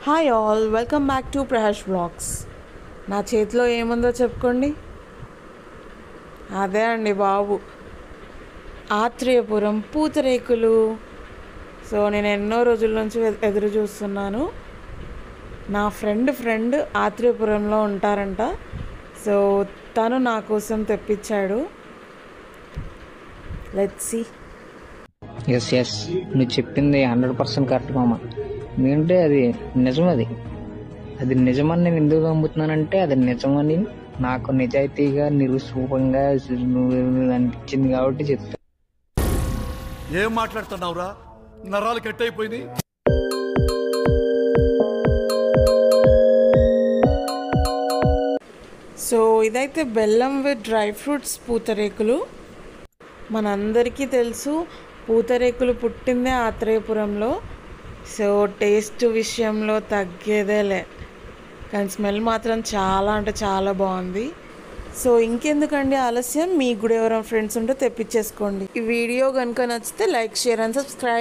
Hi all, welcome back to Prahash vlogs. నా చేతిలో ఏముందో చెప్పుకోండి. అదే అండి బాబు, ఆత్రేయపురం పూతరేకులు. సో నేను ఎన్నో రోజుల నుంచి ఎదురు చూస్తున్నాను. నా ఫ్రెండ్ ఆత్రేయపురంలో ఉంటారంట. సో తను నా కోసం తెప్పించాడు. Let's see. ఎస్ నువ్వు చెప్పింది 100% కరెక్ట్ మామ. ఎందుకంటే అది నిజం. అది నిజమని నేను ఎందుకు నమ్ముతున్నానంటే అది నిజమని నాకు నిజాయితీగా నిరుసూపంగా అనిపించింది కాబట్టి చెప్తాను. ఏం మాట్లాడుతున్నావురా? నరాలు కట్ అయిపోయింది. సో ఇదైతే బెల్లం విత్ డ్రై ఫ్రూట్స్ పూతరేకులు. మనందరికీ తెలుసు పూతరేకులు పుట్టిందే ఆత్రేయపురంలో. సో టేస్ట్ విషయంలో తగ్గేదేలే, కానీ స్మెల్ మాత్రం చాలా అంటే చాలా బాగుంది. సో ఇంకెందుకండి ఆలస్యం, మీకు కూడా ఎవరైనా ఫ్రెండ్స్ ఉంటే తెప్పించేసుకోండి. ఈ వీడియో కనుక నచ్చితే లైక్, షేర్ అండ్ సబ్స్క్రైబ్.